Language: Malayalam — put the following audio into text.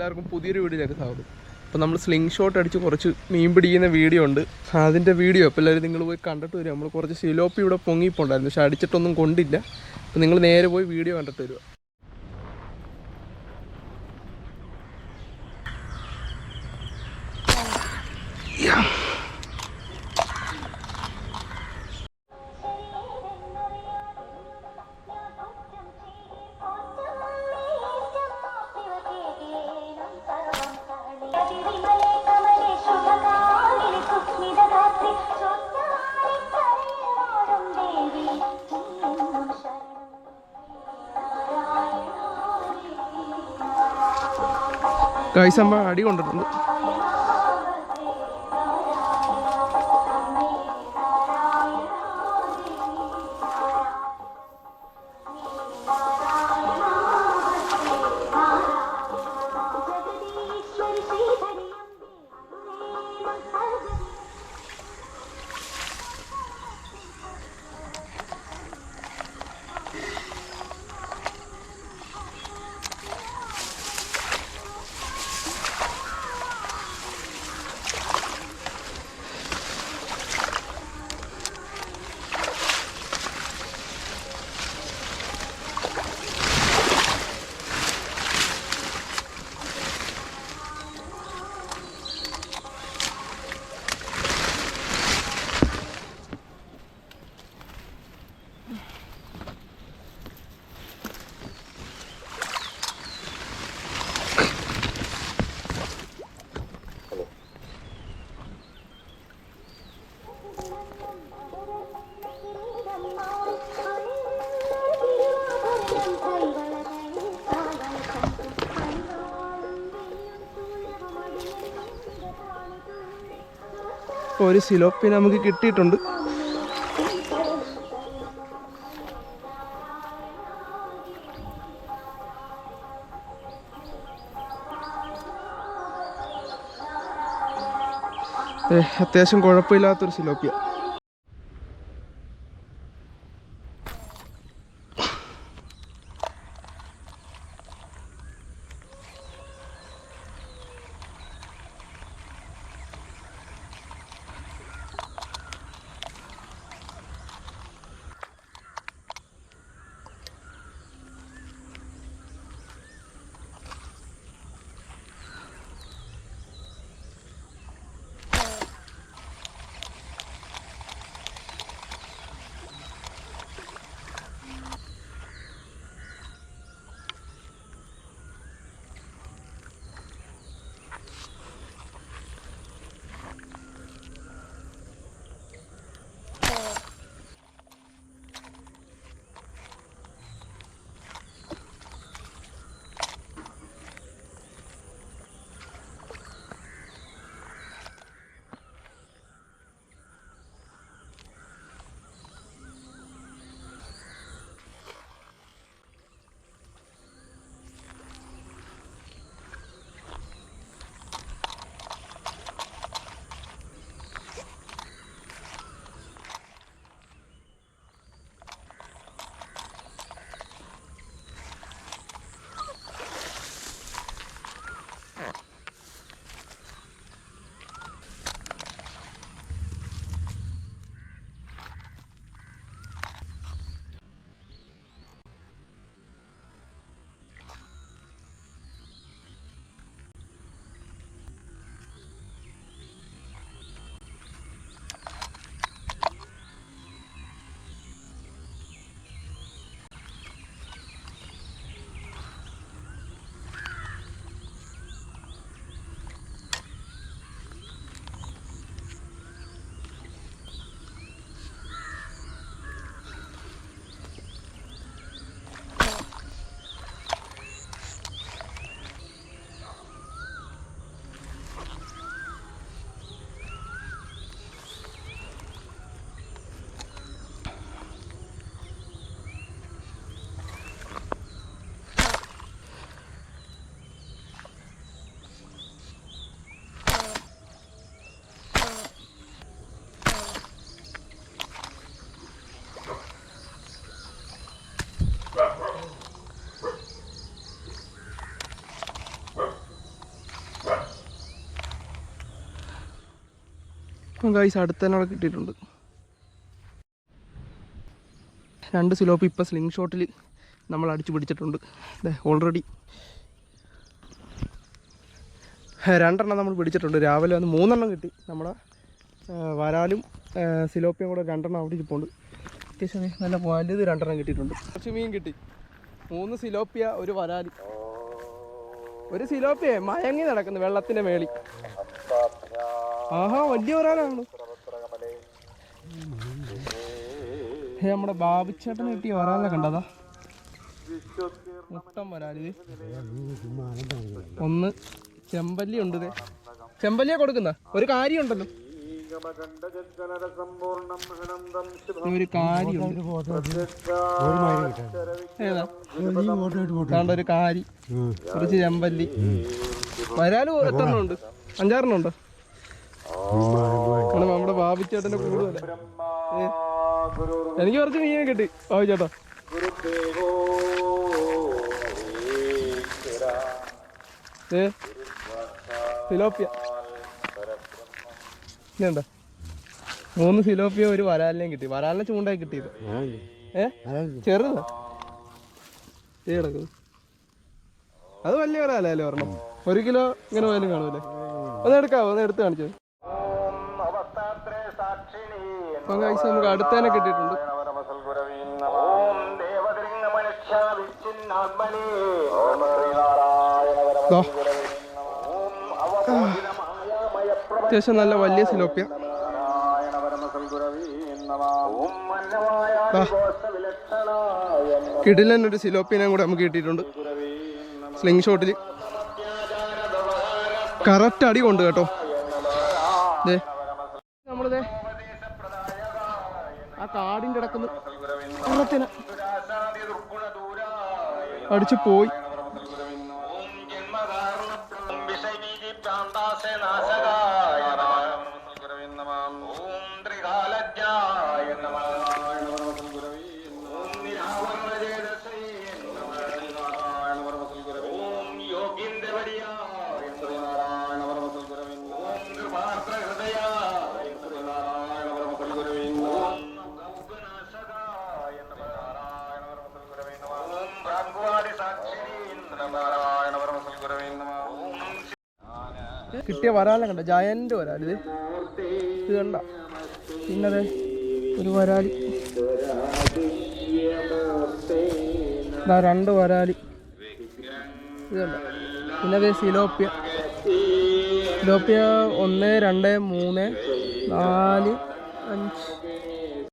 എല്ലാവർക്കും പുതിയൊരു വീഡിയോയിലേക്ക് സ്വാഗതം. അപ്പോൾ നമ്മൾ സ്ലിംഗ് ഷോട്ട് അടിച്ച് കുറച്ച് മീൻ പിടിക്കുന്ന വീഡിയോ ഉണ്ട്. അതിൻ്റെ വീഡിയോ അപ്പോൾ എല്ലാവരും നിങ്ങൾ പോയി കണ്ടിട്ട് വരിക. നമ്മൾ കുറച്ച് സിലോപ്പി ഇവിടെ പൊങ്ങിപ്പോണ്ടായിരുന്നു, പക്ഷെ അടിച്ചിട്ടൊന്നും കൊണ്ടില്ല. അപ്പോൾ നിങ്ങൾ നേരെ പോയി വീഡിയോ കണ്ടിട്ട് വരിക. ഗൈസമ്മ അടി കൊണ്ടിട്ടുണ്ട്. ഒരു സിലോപ്പി നമുക്ക് കിട്ടിയിട്ടുണ്ട്. അത്യാവശ്യം കുഴപ്പമില്ലാത്തൊരു സിലോപ്പിയ. അപ്പം ഗൈസ് അടുത്തതിനോടെ കിട്ടിയിട്ടുണ്ട് 2 സിലോപ്പി. ഇപ്പം സ്ലിംഗ് ഷോട്ടിൽ നമ്മൾ അടിച്ചു പിടിച്ചിട്ടുണ്ട്. ഓൾറെഡി 2 നമ്മൾ പിടിച്ചിട്ടുണ്ട്. രാവിലെ വന്ന് 3 കിട്ടി. നമ്മുടെ വരാലും സിലോപ്പിയും കൂടെ 2 അവിടെ ഇരിപ്പുണ്ട്. അത്യാവശ്യം നല്ല വലുത് 2 കിട്ടിയിട്ടുണ്ട്. കുറച്ച് മീൻ കിട്ടി. 3 സിലോപ്പിയ, ഒരു വരാൽ. ഒരു സിലോപ്പിയെ മയങ്ങി നടക്കുന്നു വെള്ളത്തിൻ്റെ മേളിൽ. ആഹാ, വലിയ വരാലാണ്. നമ്മുടെ ബാബുച്ചേട്ടന് കിട്ടിയ വരാലിനെ കണ്ടതാ. മുട്ടം വരാലിത്. 1 ചെമ്പല്ലി ഉണ്ട്. ചെമ്പല്ലിയെ കൊടുക്കുന്ന ഒരു കാര്യമുണ്ടല്ലോ, ഒരു കാര്യമുണ്ട്. ഏതാ ഒരു കാരി, കുറച്ച് ചെമ്പല്ലി. വരാല് എത്ര ഉണ്ട്? 5-6 ഉണ്ടോ? നമ്മുടെ ബാബുച്ചേട്ടന്റെ കൂടുതല. എനിക്ക് കുറച്ച് മീനെ കിട്ടി ബാബുച്ചേട്ടാ. സിലോപ്പിയ ഇതുണ്ടോ? 3 സിലോപ്പിയ, ഒരു വരാലിനെയും കിട്ടി. വരാലിനെ ചൂണ്ടായി കിട്ടിയത്. ചെറുതാ കിടക്കുന്നത്. അത് വലിയ വരാലല്ലേ ഒരെണ്ണം. 1 കിലോ ഇങ്ങനെ പോയാലും കാണൂല്ലേ? ഒന്ന് എടുക്കാവോ? ഒന്ന് എടുത്ത് കാണിച്ചു. അപ്പം കഴിച്ച് നമുക്ക് അടുത്തന്നെ കിട്ടിയിട്ടുണ്ട്. അത്യാവശ്യം നല്ല വലിയ സിലോപ്പിയ. കിടിലൻ ഒരു സിലോപ്പിനെ കൂടെ നമുക്ക് കിട്ടിയിട്ടുണ്ട് സ്ലിംഗ് ഷോട്ടിൽ. കറക്റ്റ് അടി കൊണ്ട് കേട്ടോ. നമ്മളിതേ ആ കാടിൻ്റെ ഇടക്കുന്ന വെള്ളത്തിന് അടിച്ചു പോയി. കിട്ടിയ വരാലെ കണ്ട, ജയന്റ് വരാൽ. ഇത് കണ്ട. പിന്നത് ഒരു വരാൽ, 2 വരാൽ. ഇത് കണ്ട. പിന്നത് സിലോപ്പിയ. സിലോപ്പിയ 1, 2, 3, 4, 5,